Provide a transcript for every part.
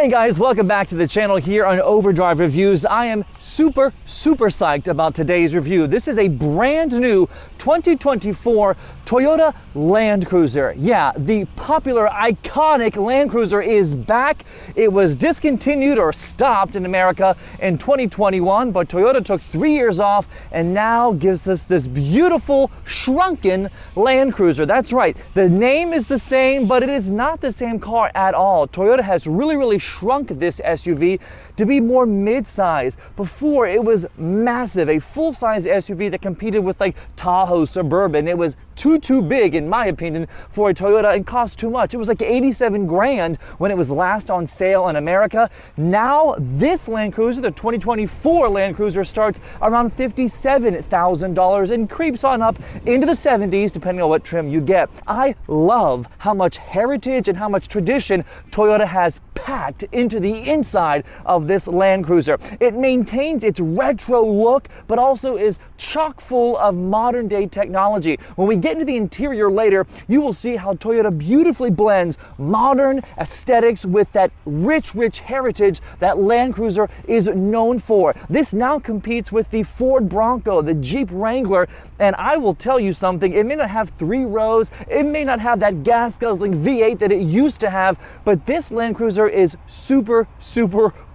Hey guys, welcome back to the channel here on Overdrive Reviews. I am super psyched about today's review. This is a brand new 2024 Toyota Land Cruiser. Yeah, the popular, iconic Land Cruiser is back. It was discontinued or stopped in America in 2021, but Toyota took 3 years off and now gives us this beautiful, shrunken Land Cruiser. That's right, the name is the same, but it is not the same car at all. Toyota has really shrunk this SUV to be more mid-size. Before, it was massive, a full-size SUV that competed with like Tahoe, Suburban. It was too big, in my opinion, for a Toyota and cost too much. It was like 87 grand when it was last on sale in America. Now, this Land Cruiser, the 2024 Land Cruiser, starts around $57,000 and creeps on up into the 70s, depending on what trim you get. I love how much heritage and how much tradition Toyota has packed into the inside of this Land Cruiser. It maintains its retro look, but also is chock full of modern day technology. When we get into the interior later, you will see how Toyota beautifully blends modern aesthetics with that rich heritage that Land Cruiser is known for. This now competes with the Ford Bronco, the Jeep Wrangler, and I will tell you something, it may not have 3 rows, it may not have that gas guzzling V8 that it used to have, but this Land Cruiser is super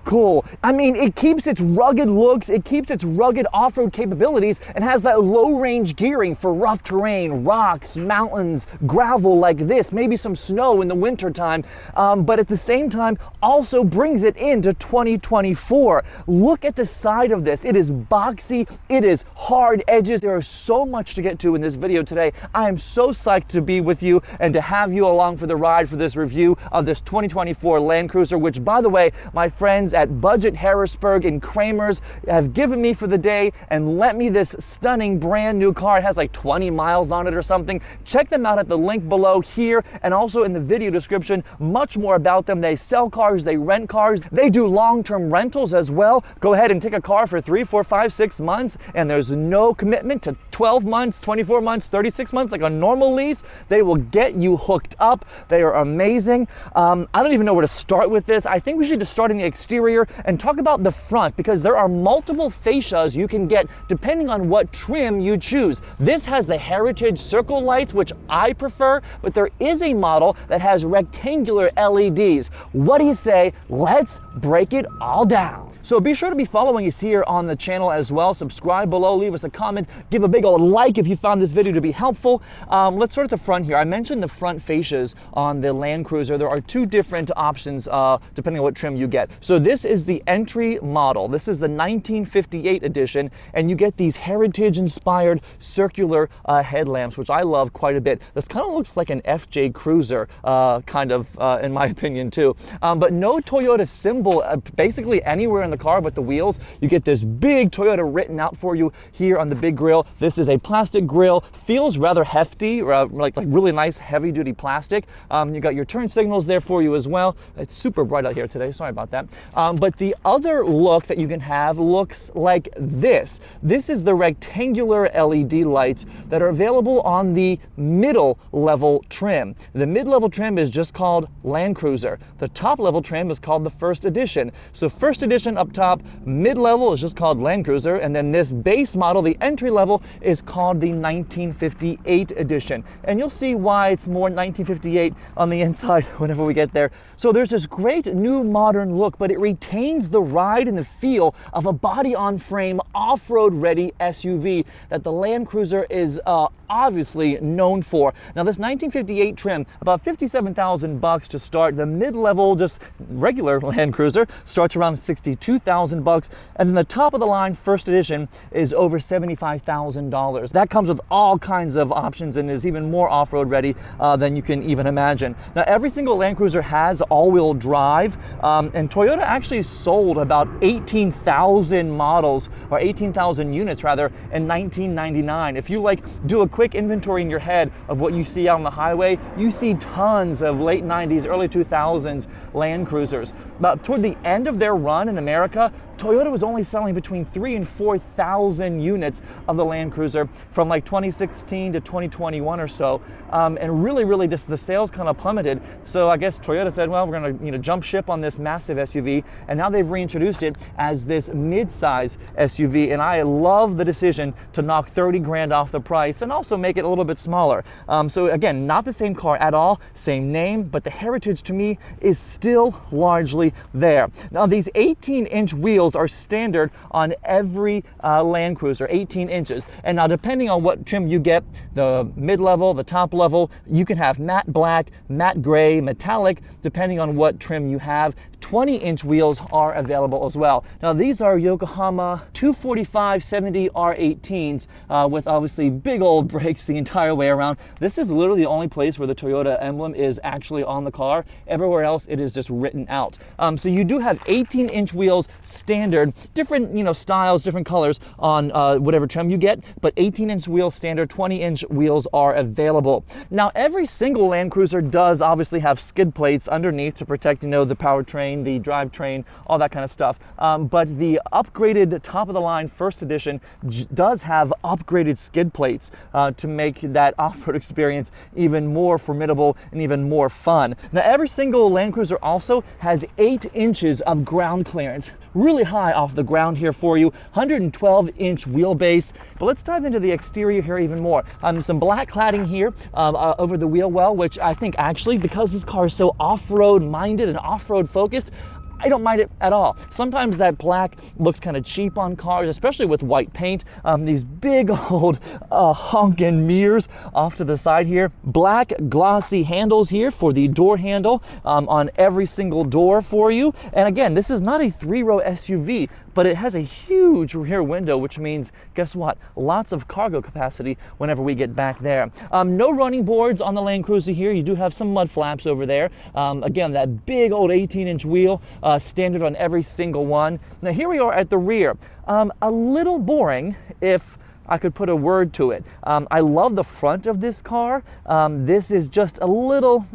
cool. I mean, it keeps its rugged looks, it keeps its rugged off-road capabilities, and has that low-range gearing for rough terrain, rocks, mountains, gravel like this, maybe some snow in the wintertime, but at the same time also brings it into 2024. Look at the side of this. It is boxy, it is hard edges. There is so much to get to in this video today. I am so psyched to be with you and to have you along for the ride for this review of this 2024 Land Cruiser, which, by the way, my friends at Budget Harrisburg and Cramer's have given me for the day and lent me this stunning brand new car. It has like 20 miles on it or something. Check them out at the link below here and also in the video description. Much more about them. They sell cars, they rent cars, they do long-term rentals as well. Go ahead and take a car for 3, 4, 5, 6 months and there's no commitment to 12 months, 24 months, 36 months like a normal lease. They will get you hooked up. They are amazing. I don't even know where to start with this. I think we should just start in the exterior and talk about the front, because there are multiple fascias you can get depending on what trim you choose. This has the Heritage circle lights, which I prefer, but there is a model that has rectangular LEDs. What do you say? Let's break it all down. So be sure to be following us here on the channel as well. Subscribe below, leave us a comment, give a big old like if you found this video to be helpful. Let's start at the front here. I mentioned the front fascias on the Land Cruiser. There are 2 different options depending on what trim you get. So this is the entry model. This is the 1958 edition, and you get these heritage-inspired circular headlamps, which I love quite a bit. This kind of looks like an FJ Cruiser, in my opinion too. But no Toyota symbol basically anywhere in the car but the wheels. You get this big Toyota written out for you here on the big grille. This is a plastic grille, feels rather hefty, like really nice heavy-duty plastic. You got your turn signals there for you as well. It's super bright out here today, sorry about that. But the other look that you can have looks like this. This is the rectangular LED lights that are available on the middle level trim. The mid-level trim is just called Land Cruiser. The top level trim is called the First Edition. So First Edition up top, mid-level is just called Land Cruiser, and then this base model, the entry level, is called the 1958 edition. And you'll see why it's more 1958 on the inside whenever we get there. So there's this great new modern look, but it retains the ride and the feel of a body-on-frame, off-road ready SUV that the Land Cruiser is obviously known for. Now this 1958 trim, about $57,000 to start. The mid-level, just regular Land Cruiser, starts around $62,000, and then the top of the line First Edition is over $75,000. That comes with all kinds of options and is even more off-road ready than you can even imagine. Now every single Land Cruiser has all-wheel drive, and Toyota actually sold about 18,000 models, or 18,000 units rather, in 1999. If you like do a quick inventory in your head of what you see out on the highway, you see tons of late 90s, early 2000s Land Cruisers. But toward the end of their run in America, Toyota was only selling between 3,000 and 4,000 units of the Land Cruiser from like 2016 to 2021 or so, and really just the sales kind of plummeted. So I guess Toyota said, well, we're going to jump ship on this massive SUV, and now they've reintroduced it as this mid-size SUV, and I love the decision to knock 30 grand off the price and also make it a little bit smaller. So again, not the same car at all, same name, but the heritage to me is still largely there. Now these 18-inch wheels are standard on every Land Cruiser, 18 inches. And now depending on what trim you get, the mid-level, the top level, you can have matte black, matte gray, metallic, depending on what trim you have. 20-inch wheels are available as well. Now these are Yokohama 245/70 R18s with obviously big old brakes the entire way around. This is literally the only place where the Toyota emblem is actually on the car. Everywhere else it is just written out. So you do have 18-inch wheels standard, different styles, different colors on whatever trim you get, but 18-inch wheels standard, 20-inch wheels are available. Now every single Land Cruiser does obviously have skid plates underneath to protect the powertrain, the drivetrain, all that kind of stuff. But the upgraded top-of-the-line first edition does have upgraded skid plates to make that off-road experience even more formidable and even more fun. Now every single Land Cruiser also has 8 inches of ground clearance, really high off the ground here for you, 112-inch wheelbase. But let's dive into the exterior here even more. Some black cladding here over the wheel well, which I think actually, because this car is so off-road minded and off-road focused, I don't mind it at all. Sometimes that black looks kind of cheap on cars, especially with white paint. These big old honking mirrors off to the side here. Black glossy handles here for the door handle on every single door for you. And again, this is not a 3-row SUV, but it has a huge rear window, which means, guess what? Lots of cargo capacity whenever we get back there. No running boards on the Land Cruiser here. You do have some mud flaps over there. Again, that big old 18-inch wheel, standard on every single one. Now here we are at the rear. A little boring if I could put a word to it. I love the front of this car. This is just a little,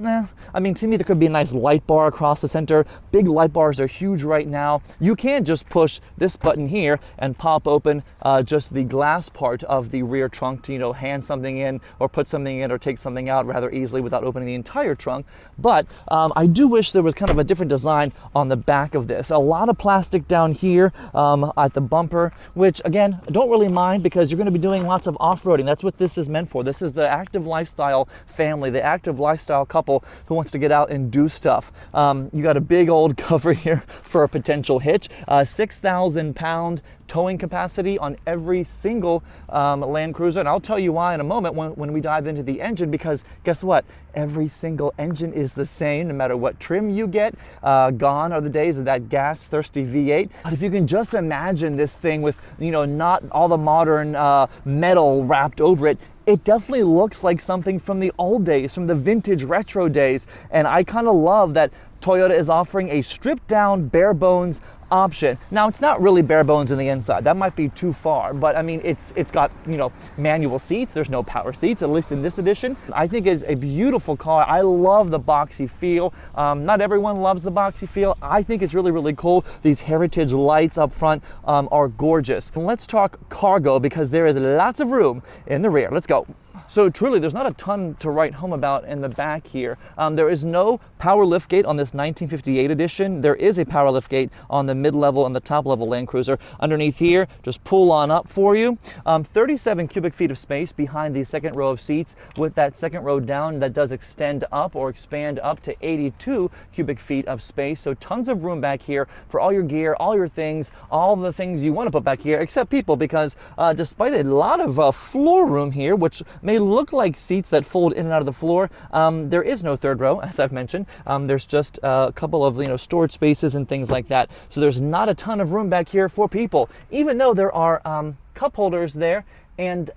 I mean, to me, there could be a nice light bar across the center. Big light bars are huge right now. You can just push this button here and pop open just the glass part of the rear trunk to, hand something in or put something in or take something out rather easily without opening the entire trunk. But I do wish there was kind of a different design on the back of this. A lot of plastic down here at the bumper, which again, I don't really mind because you're going to be doing lots of off-roading. That's what this is meant for. This is the active lifestyle family, the active lifestyle couple who wants to get out and do stuff. You got a big old cover here for a potential hitch. 6,000 pound towing capacity on every single Land Cruiser, and I'll tell you why in a moment when we dive into the engine, because guess what? Every single engine is the same no matter what trim you get. Gone are the days of that gas-thirsty V8. But if you can just imagine this thing with not all the modern metal wrapped over it, it definitely looks like something from the old days, from the vintage retro days. And I kind of love that Toyota is offering a stripped down bare bones option. Now it's not really bare bones in the inside. That might be too far, but I mean it's got manual seats. There's no power seats, at least in this edition. I think it's a beautiful car. I love the boxy feel. Not everyone loves the boxy feel. I think it's really cool. These heritage lights up front are gorgeous. And let's talk cargo because there is lots of room in the rear. Let's go. So truly, there's not a ton to write home about in the back here. There is no power liftgate on this 1958 edition. There is a power liftgate on the mid-level and the top-level Land Cruiser. Underneath here, just pull on up for you. 37 cubic feet of space behind the second row of seats. With that second row down, that does extend up or expand up to 82 cubic feet of space. So tons of room back here for all your gear, all your things, all the things you want to put back here, except people, because despite a lot of floor room here, which may look like seats that fold in and out of the floor, there is no third row, as I've mentioned. There's just a couple of storage spaces and things like that. So there's not a ton of room back here for people, even though there are cup holders there and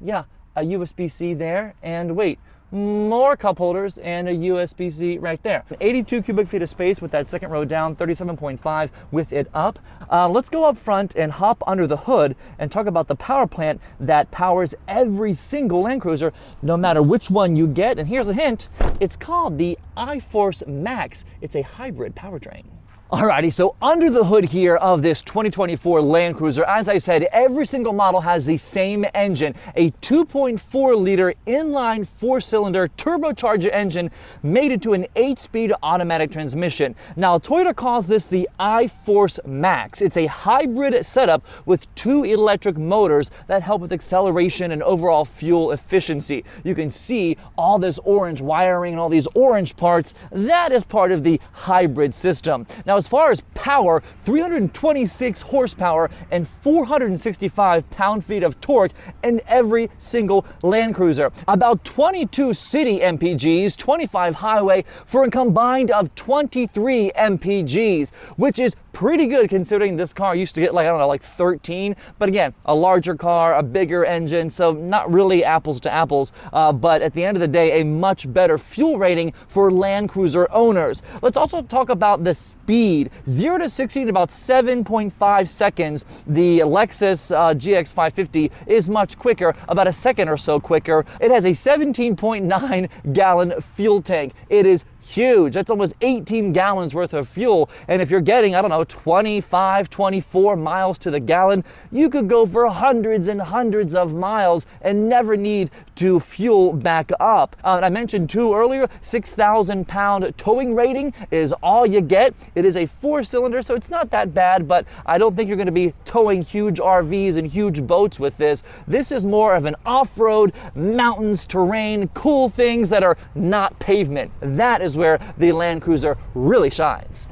yeah, a USB-C there. And wait, more cup holders, and a USB-C right there. 82 cubic feet of space with that second row down, 37.5 with it up. Let's go up front and hop under the hood and talk about the power plant that powers every single Land Cruiser, no matter which one you get. And here's a hint, it's called the iForce Max. It's a hybrid powertrain. Alrighty, so under the hood here of this 2024 Land Cruiser, as I said, every single model has the same engine, a 2.4 liter inline 4-cylinder turbocharged engine made into an 8-speed automatic transmission. Now, Toyota calls this the iForce Max. It's a hybrid setup with 2 electric motors that help with acceleration and overall fuel efficiency. You can see all this orange wiring and all these orange parts. That is part of the hybrid system. Now, as far as power, 326 horsepower and 465 pound-feet of torque in every single Land Cruiser. About 22 city MPGs, 25 highway, for a combined of 23 MPGs, which is pretty good considering this car used to get like, I don't know, like 13. But again, a larger car, a bigger engine, so not really apples to apples. But at the end of the day, a much better fuel rating for Land Cruiser owners. Let's also talk about the speed. 0 to 60 in about 7.5 seconds. The Lexus GX550 is much quicker, about a second or so quicker. It has a 17.9 gallon fuel tank. It is huge. That's almost 18 gallons worth of fuel. And if you're getting, I don't know, 25, 24 miles to the gallon, you could go for hundreds and hundreds of miles and never need to fuel back up. And I mentioned too earlier, 6,000 pound towing rating is all you get. It is a 4-cylinder, so it's not that bad, but I don't think you're going to be towing huge RVs and huge boats with this. This is more of an off-road, mountains, terrain, cool things that are not pavement. That is where the Land Cruiser really shines.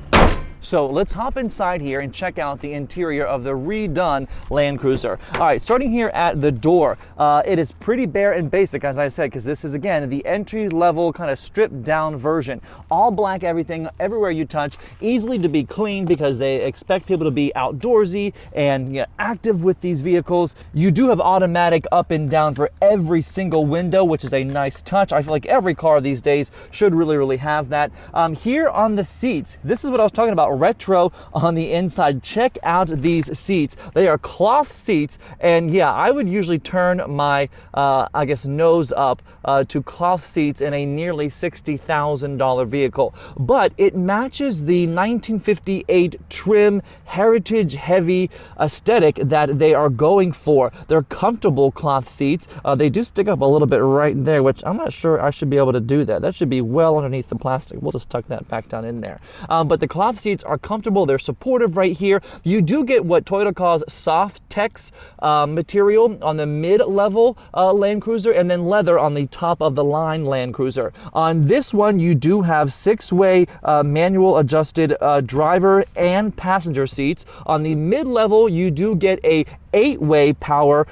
So let's hop inside here and check out the interior of the redone Land Cruiser. All right, starting here at the door, it is pretty bare and basic, as I said, because this is, again, the entry-level kind of stripped-down version. All black everything, everywhere you touch, easily to be cleaned because they expect people to be outdoorsy and active with these vehicles. You do have automatic up and down for every single window, which is a nice touch. I feel like every car these days should really have that. Here on the seats, this is what I was talking about, retro on the inside. Check out these seats. They are cloth seats, and yeah, I would usually turn my I guess nose up to cloth seats in a nearly $60,000 vehicle, but it matches the 1958 trim heritage heavy aesthetic that they are going for. They're comfortable cloth seats. They do stick up a little bit right there, which I'm not sure I should be able to do that. That should be well underneath the plastic. We'll just tuck that back down in there. But the cloth seats are comfortable. They're supportive right here. You do get what Toyota calls soft tex material on the mid-level Land Cruiser, and then leather on the top of the line Land Cruiser. On this one, you do have 6-way manual adjusted driver and passenger seats. On the mid-level, you do get a 8-way power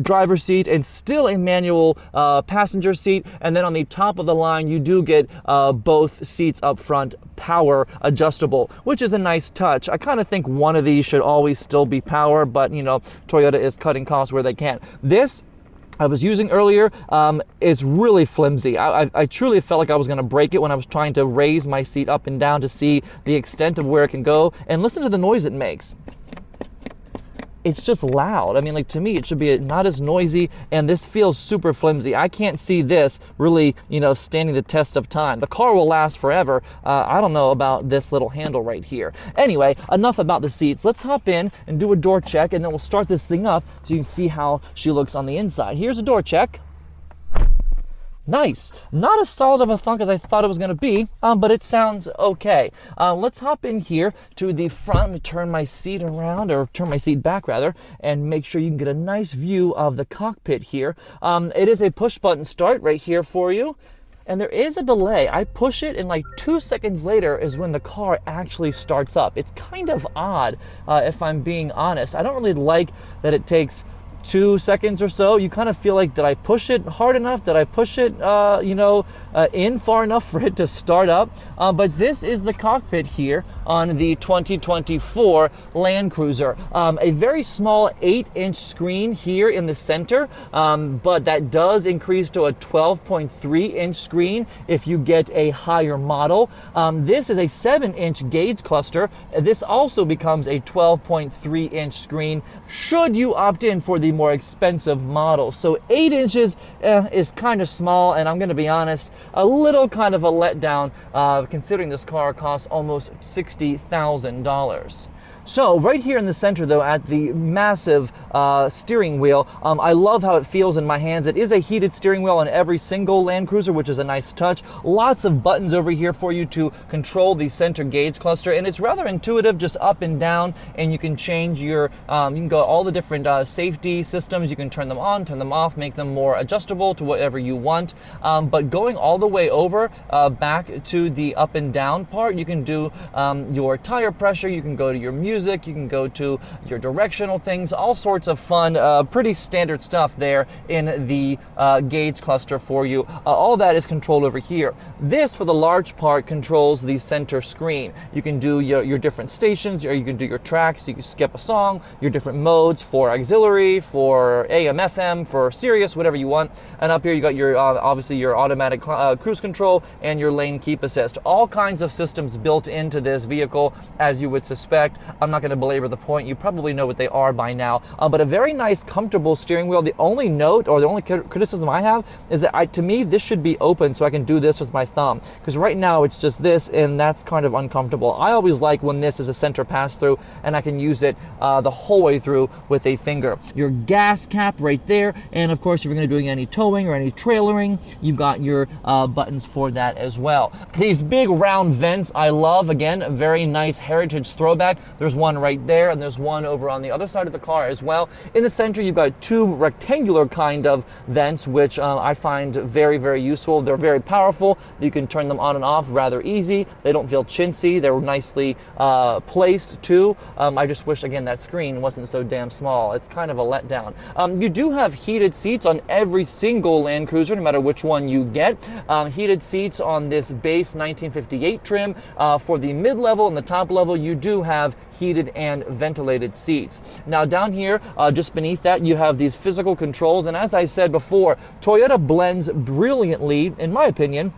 driver seat and still a manual passenger seat. And then on the top of the line, you do get both seats up front power adjustable, which is a nice touch. I kind of think one of these should always still be power, but you know, Toyota is cutting costs where they can. This I was using earlier is really flimsy. I truly felt like I was going to break it when I was trying to raise my seat up and down to see the extent of where it can go. And listen to the noise it makes. It's just loud. I mean, like, to me, it should be not as noisy, and this feels super flimsy. I can't see this really, you know, standing the test of time. The car will last forever. I don't know about this little handle right here. Anyway, enough about the seats. Let's hop in and do a door check, and then we'll start this thing up so you can see how she looks on the inside. Here's a door check. Nice. Not as solid of a thunk as I thought it was going to be, but it sounds okay. Let's hop in here to the front and turn my seat around, or turn my seat back rather, and make sure you can get a nice view of the cockpit here. It is a push button start right here for you. And there is a delay. I push it and like 2 seconds later is when the car actually starts up. It's kind of odd, if I'm being honest. I don't really like that it takes 2 seconds or so, you kind of feel like, did I push it hard enough? Did I push it, in far enough for it to start up? But this is the cockpit here on the 2024 Land Cruiser. A very small 8-inch screen here in the center, but that does increase to a 12.3-inch screen if you get a higher model. This is a 7-inch gauge cluster. This also becomes a 12.3-inch screen should you opt in for the more expensive model. So 8 inches is kind of small, and I'm going to be honest, a little kind of a letdown considering this car costs almost $60,000. So right here in the center though, at the massive steering wheel, I love how it feels in my hands. It is a heated steering wheel on every single Land Cruiser, which is a nice touch. Lots of buttons over here for you to control the center gauge cluster, and it's rather intuitive, just up and down, and you can change your, you can go all the different safety systems. You can turn them on, turn them off, make them more adjustable to whatever you want. But going all the way over back to the up and down part, you can do your tire pressure, you can go to your music, you can go to your directional things, all sorts of fun, pretty standard stuff there in the gauge cluster for you. All that is controlled over here. This, for the large part, controls the center screen. You can do your different stations, or you can do your tracks, you can skip a song, your different modes for auxiliary, for AM, FM, for Sirius, whatever you want. And up here you got your, obviously your automatic cruise control and your lane keep assist. All kinds of systems built into this vehicle, as you would suspect. I'm not going to belabor the point. You probably know what they are by now. But a very nice, comfortable steering wheel. The only note, or the only criticism I have, is that to me, this should be open so I can do this with my thumb. Because right now it's just this, and that's kind of uncomfortable. I always like when this is a center pass-through, and I can use it the whole way through with a finger. Your gas cap right there, and of course, if you're going to be doing any towing or any trailering, you've got your buttons for that as well. These big round vents I love. Again, a very nice heritage throwback. There's one right there, and there's one over on the other side of the car as well. In the center, you've got 2 rectangular kind of vents, which I find very, very useful. They're very powerful. You can turn them on and off rather easy. They don't feel chintzy. They're nicely placed too. I just wish, again, that screen wasn't so damn small. It's kind of a letdown. You do have heated seats on every single Land Cruiser, no matter which one you get. Heated seats on this base 1958 trim. For the mid-level and the top level, you do have heated and ventilated seats. Now down here, just beneath that, you have these physical controls, and as I said before, Toyota blends brilliantly, in my opinion,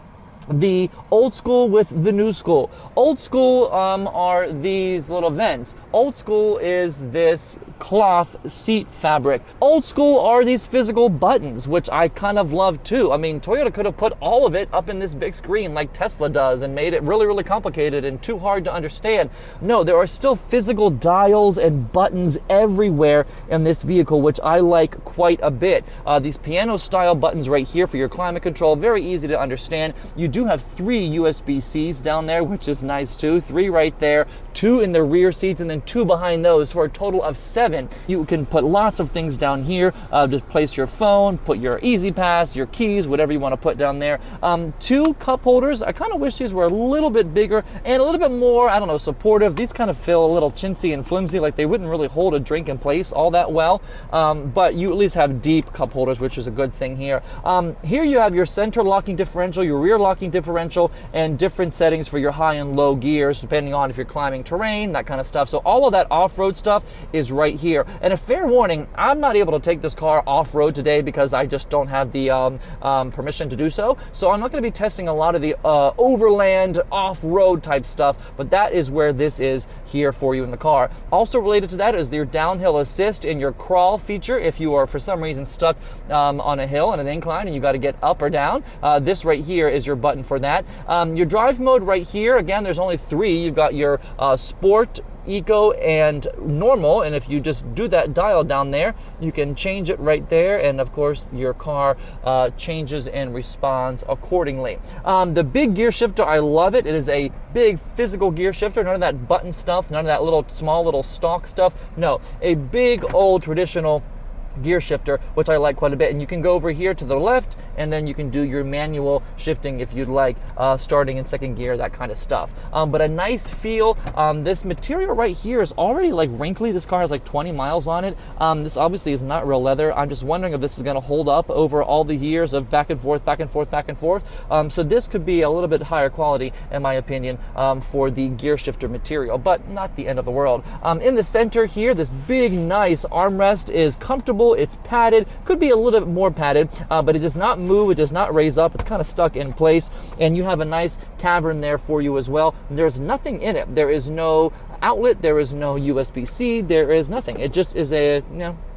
the old school with the new school. Old school are these little vents. Old school is this cloth seat fabric. Old school are these physical buttons, which I kind of love too. I mean, Toyota could have put all of it up in this big screen like Tesla does and made it really, really complicated and too hard to understand. No, there are still physical dials and buttons everywhere in this vehicle, which I like quite a bit. These piano style buttons right here for your climate control, very easy to understand. You do have 3 USB-Cs down there, which is nice too. 3 right there, 2 in the rear seats, and then 2 behind those for a total of 7. You can put lots of things down here. Just place your phone, put your Easy Pass, your keys, whatever you want to put down there. 2 cup holders. I kind of wish these were a little bit bigger and a little bit more, I don't know, supportive. These kind of feel a little chintzy and flimsy, like they wouldn't really hold a drink in place all that well. But you at least have deep cup holders, which is a good thing here. Here you have your center locking differential, your rear locking differential, and different settings for your high and low gears, depending on if you're climbing terrain, that kind of stuff. So all of that off-road stuff is right here. And a fair warning, I'm not able to take this car off-road today because I just don't have the permission to do so. So I'm not going to be testing a lot of the overland, off-road type stuff, but that is where this is here for you in the car. Also related to that is your downhill assist and your crawl feature if you are for some reason stuck on a hill and an incline and you got to get up or down. This right here is your button for that. Your drive mode right here, again, there's only 3. You've got your sport, eco, and normal, and if you just do that dial down there, you can change it right there, and of course your car changes and responds accordingly. The big gear shifter, I love it. It is a big physical gear shifter, none of that button stuff, none of that little small little stalk stuff. No, a big old traditional gear shifter, which I like quite a bit. And you can go over here to the left, and then you can do your manual shifting if you'd like, starting in second gear, that kind of stuff. But a nice feel. This material right here is already like wrinkly. This car has like 20 miles on it. This obviously is not real leather. I'm just wondering if this is going to hold up over all the years of back and forth, back and forth, back and forth. So this could be a little bit higher quality, in my opinion, for the gear shifter material, but not the end of the world. In the center here, this big, nice armrest is comfortable. It's padded, could be a little bit more padded, but it does not move, it does not raise up, it's kind of stuck in place, and you have a nice cavern there for you as well. There's nothing in it. There is no outlet, there is no USB-C, there is nothing. It just is a,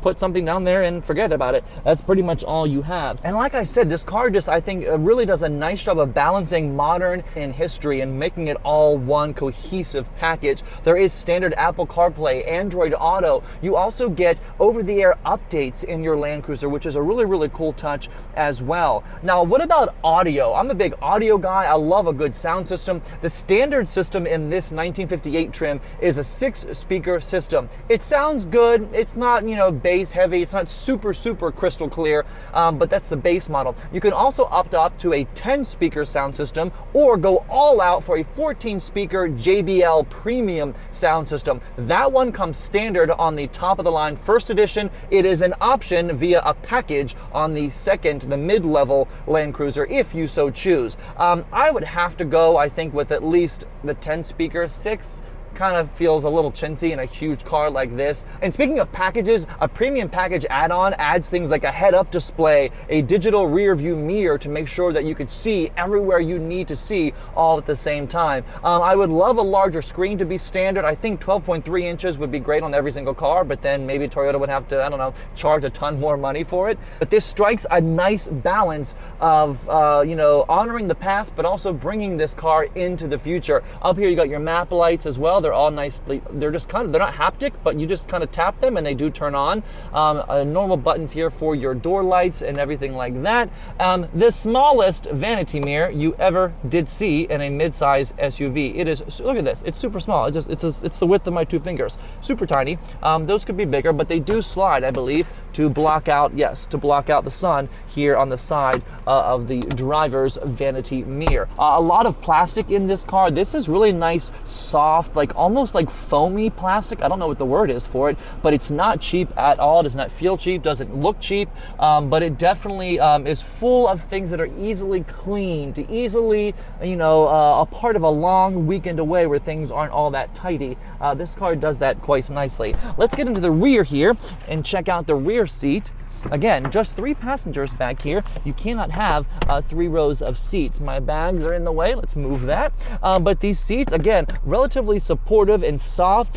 put something down there and forget about it. That's pretty much all you have. And like I said, this car just, I think, really does a nice job of balancing modern and history and making it all one cohesive package. There is standard Apple CarPlay, Android Auto. You also get over-the-air updates in your Land Cruiser, which is a really, really cool touch as well. Now, what about audio? I'm a big audio guy. I love a good sound system. The standard system in this 1958 trim is a 6-speaker system. It sounds good. It's not, bass heavy. It's not super crystal clear, but that's the base model. You can also opt up to a 10-speaker sound system or go all out for a 14-speaker JBL premium sound system. That one comes standard on the top of the line first edition. It is an option via a package on the second, the mid-level Land Cruiser, if you so choose. I would have to go, I think, with at least the 10-speaker. 6 kind of feels a little chintzy in a huge car like this. And speaking of packages, a premium package add-on adds things like a head-up display, a digital rear view mirror to make sure that you could see everywhere you need to see all at the same time. I would love a larger screen to be standard. I think 12.3 inches would be great on every single car, but then maybe Toyota would have to, I don't know, charge a ton more money for it. But this strikes a nice balance of, honoring the past, but also bringing this car into the future. Up here, you got your map lights as well. They're all nicely, they're just kind of, they're not haptic, but you just kind of tap them and they do turn on. Normal buttons here for your door lights and everything like that. The smallest vanity mirror you ever did see in a mid-size SUV. It is, look at this, it's super small. It's the width of my 2 fingers. Super tiny. Those could be bigger, but they do slide, I believe, to block out, to block out the sun here on the side of the driver's vanity mirror. A lot of plastic in this car. This is really nice, soft, like almost like foamy plastic. I don't know what the word is for it, but it's not cheap at all. It does not feel cheap, doesn't look cheap, but it definitely is full of things that are easily cleaned, easily, a part of a long weekend away where things aren't all that tidy. This car does that quite nicely. Let's get into the rear here and check out the rear seat. Again, just 3 passengers back here. You cannot have 3 rows of seats. My bags are in the way. Let's move that. But these seats, again, relatively supportive and soft,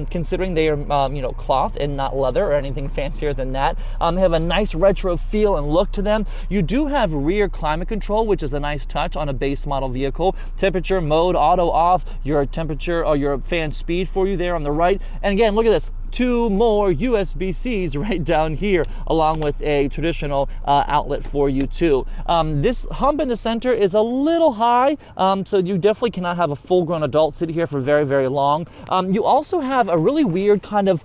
considering they are, cloth and not leather or anything fancier than that. They have a nice retro feel and look to them. You do have rear climate control, which is a nice touch on a base model vehicle. Temperature mode, auto off, your temperature or your fan speed for you there on the right. And again, look at this. 2 more USB-Cs right down here, along with a traditional outlet for you too. This hump in the center is a little high, so you definitely cannot have a full-grown adult sit here for very, very long. You also have a really weird kind of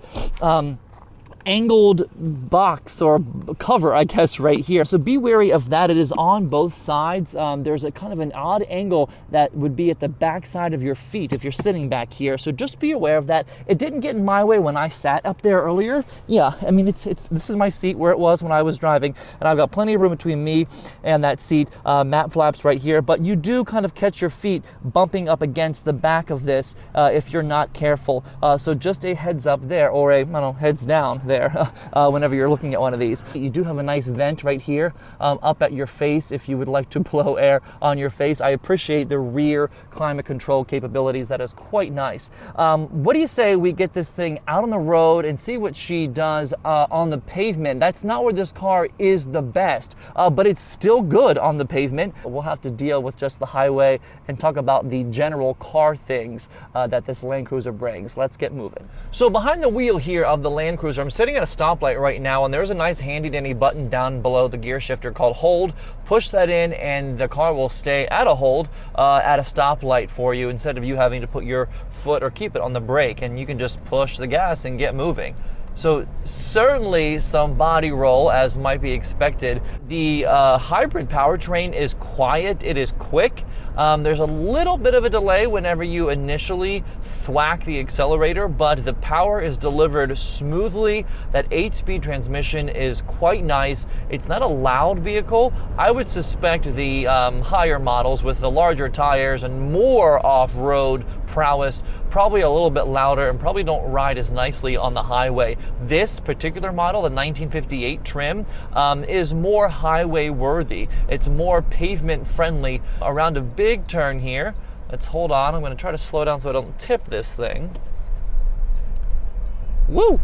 angled box or cover, I guess, right here. So be wary of that. It is on both sides. There's a kind of an odd angle that would be at the back side of your feet if you're sitting back here. So just be aware of that. It didn't get in my way when I sat up there earlier. Yeah, I mean, this is my seat where it was when I was driving, and I've got plenty of room between me and that seat. Mat flaps right here, but you do kind of catch your feet bumping up against the back of this if you're not careful. So just a heads up there, or a, heads down there. Whenever you're looking at one of these. You do have a nice vent right here up at your face if you would like to blow air on your face. I appreciate the rear climate control capabilities. That is quite nice. What do you say we get this thing out on the road and see what she does on the pavement? That's not where this car is the best, but it's still good on the pavement. We'll have to deal with just the highway and talk about the general car things that this Land Cruiser brings. Let's get moving. So behind the wheel here of the Land Cruiser, I'm sitting at a stoplight right now, and there's a nice handy dandy button down below the gear shifter called hold. Push that in and the car will stay at a hold at a stoplight for you, instead of you having to put your foot or keep it on the brake, and you can just push the gas and get moving. So certainly some body roll, as might be expected. The hybrid powertrain is quiet, it is quick. There's a little bit of a delay whenever you initially thwack the accelerator, but the power is delivered smoothly. That 8-speed transmission is quite nice. It's not a loud vehicle. I would suspect the higher models with the larger tires and more off-road prowess, probably a little bit louder and probably don't ride as nicely on the highway. This particular model, the 1958 trim, is more highway worthy. It's more pavement friendly. Around a big turn here, let's hold on. I'm going to try to slow down so I don't tip this thing. Woo!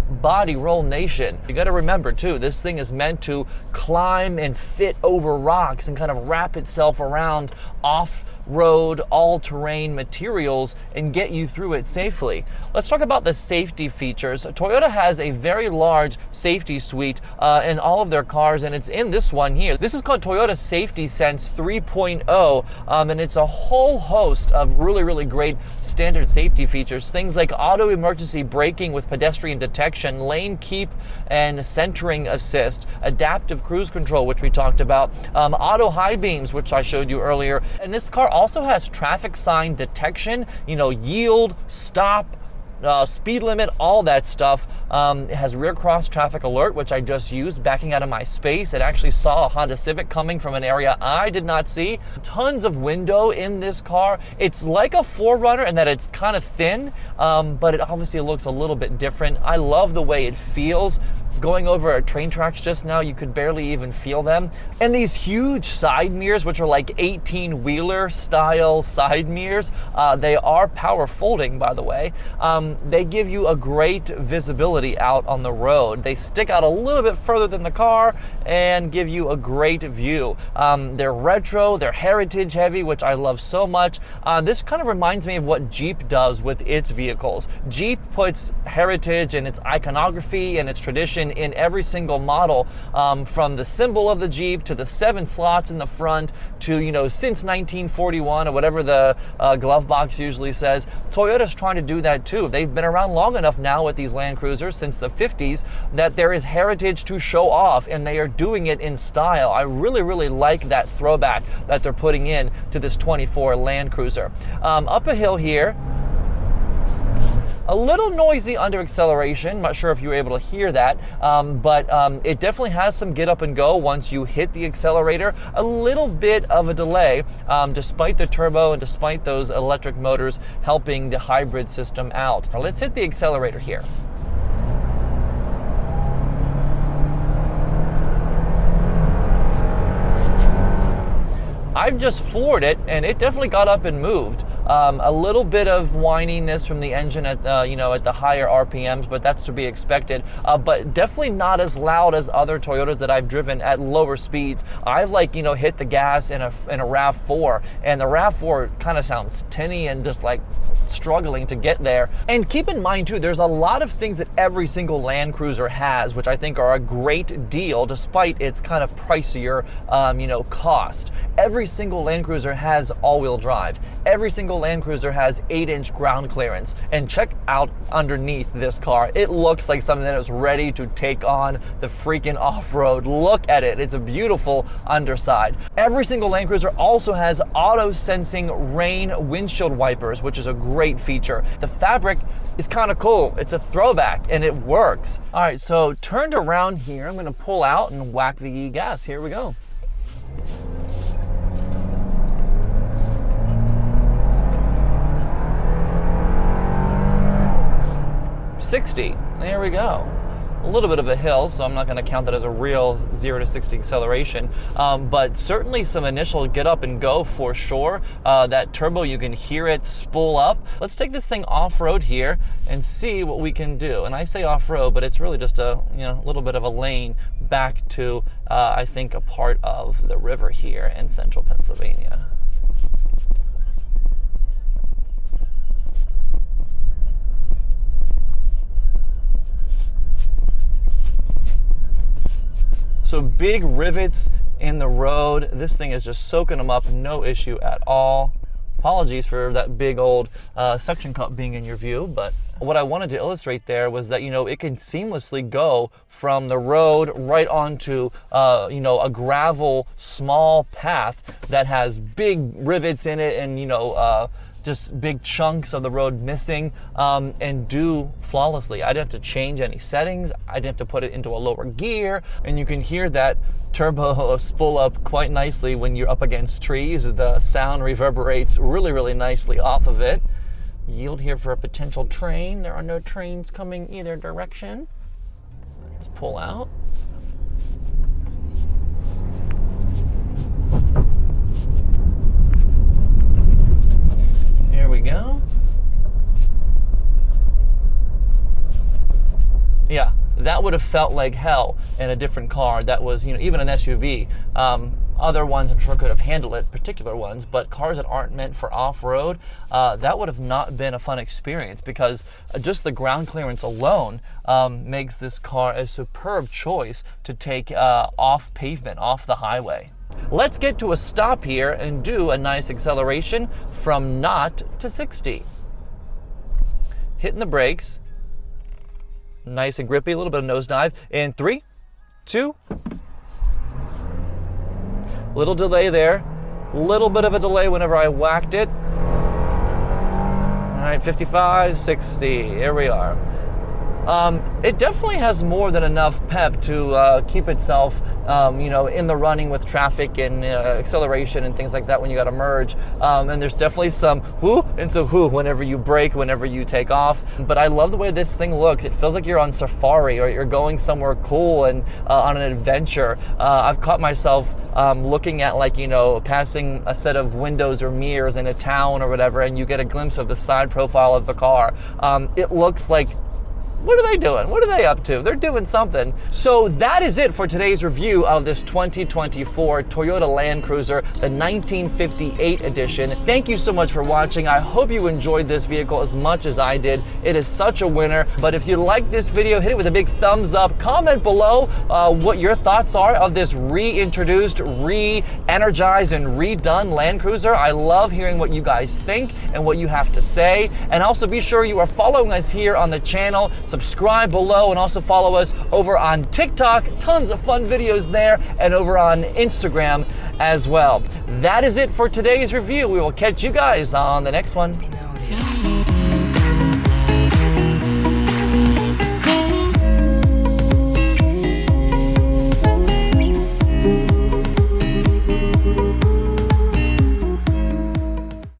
Body roll nation. You got to remember too, this thing is meant to climb and fit over rocks and kind of wrap itself around off-road, all-terrain materials and get you through it safely. Let's talk about the safety features. Toyota has a very large safety suite in all of their cars, and it's in this one here. This is called Toyota Safety Sense 3.0, and it's a whole host of really, really great standard safety features. Things like auto emergency braking with pedestrian detection, lane keep and centering assist, adaptive cruise control, which we talked about, auto high beams, which I showed you earlier. And this car also has traffic sign detection, yield, stop, speed limit, all that stuff. It has rear cross traffic alert, which I just used backing out of my space. It actually saw a Honda Civic coming from an area I did not see. Tons of window in this car. It's like a 4Runner in that it's kind of thin, but it obviously looks a little bit different. I love the way it feels. Going over train tracks just now, you could barely even feel them. And these huge side mirrors, which are like 18-wheeler style side mirrors, they are power folding, by the way. They give you a great visibility out on the road. They stick out a little bit further than the car and give you a great view. They're retro, they're heritage heavy, which I love so much. This kind of reminds me of what Jeep does with its vehicles. Jeep puts heritage and its iconography and its tradition in every single model, from the symbol of the Jeep to the 7 slots in the front to, since 1941 or whatever the glove box usually says. Toyota's trying to do that too. They've been around long enough now with these Land Cruisers since the 50s that there is heritage to show off, and they are doing it in style. I really, really like that throwback that they're putting in to this 24 Land Cruiser. Up a hill here. A little noisy under acceleration. Not sure if you were able to hear that, but it definitely has some get up and go once you hit the accelerator. A little bit of a delay, despite the turbo and despite those electric motors helping the hybrid system out. Now let's hit the accelerator here. I've just floored it, and it definitely got up and moved. A little bit of whininess from the engine at at the higher RPMs, but that's to be expected. But definitely not as loud as other Toyotas that I've driven at lower speeds. I've hit the gas in a RAV4, and the RAV4 kind of sounds tinny and just like struggling to get there. And keep in mind too, there's a lot of things that every single Land Cruiser has, which I think are a great deal despite its kind of pricier cost. Every single Land Cruiser has all-wheel drive. Every single Land Cruiser has 8-inch ground clearance. And check out underneath this car. It looks like something that is ready to take on the freaking off-road. Look at it. It's a beautiful underside. Every single Land Cruiser also has auto-sensing rain windshield wipers, which is a great feature. The fabric is kind of cool. It's a throwback and it works. All right, so turned around here, I'm gonna pull out and whack the gas. Here we go. .60, there we go. A little bit of a hill, so I'm not going to count that as a real 0 to 60 acceleration, but certainly some initial get up and go for sure. That turbo, you can hear it spool up. Let's take this thing off-road here and see what we can do. And I say off-road, but it's really just a little bit of a lane back to I think a part of the river here in central Pennsylvania. So big rivets in the road. This thing is just soaking them up, no issue at all. Apologies for that big old suction cup being in your view, but what I wanted to illustrate there was that, you know, it can seamlessly go from the road right onto, you know, a gravel small path that has big rivets in it and, you know, just big chunks of the road missing, and do flawlessly. I didn't have to change any settings. I didn't have to put it into a lower gear, and you can hear that turbo spool up quite nicely when you're up against trees. The sound reverberates really, really nicely off of it. Yield here for a potential train. There are no trains coming either direction. Let's pull out. Here we go. Yeah, that would have felt like hell in a different car that was, you know, even an SUV. Other ones I'm sure could have handled it, particular ones, but cars that aren't meant for off-road, that would have not been a fun experience, because just the ground clearance alone makes this car a superb choice to take off pavement, off the highway. Let's get to a stop here and do a nice acceleration from 0 to 60. Hitting the brakes, nice and grippy, a little bit of nosedive, in 3, 2, little delay there, little bit of a delay whenever I whacked it. All right, 55, 60, here we are. It definitely has more than enough pep to keep itself, you know, in the running with traffic and acceleration and things like that when you got to merge. And there's definitely some whoo and some whoo whenever you brake, whenever you take off. But I love the way this thing looks. It feels like you're on safari or you're going somewhere cool and on an adventure. I've caught myself looking at, like, you know, passing a set of windows or mirrors in a town or whatever, and you get a glimpse of the side profile of the car. It looks like, what are they doing? What are they up to? They're doing something. So that is it for today's review of this 2024 Toyota Land Cruiser, the 1958 edition. Thank you so much for watching. I hope you enjoyed this vehicle as much as I did. It is such a winner. But if you like this video, hit it with a big thumbs up. Comment below what your thoughts are of this reintroduced, re-energized, and redone Land Cruiser. I love hearing what you guys think and what you have to say. And also be sure you are following us here on the channel. Subscribe below, and also follow us over on TikTok. Tons of fun videos there, and over on Instagram as well. That is it for today's review. We will catch you guys on the next one.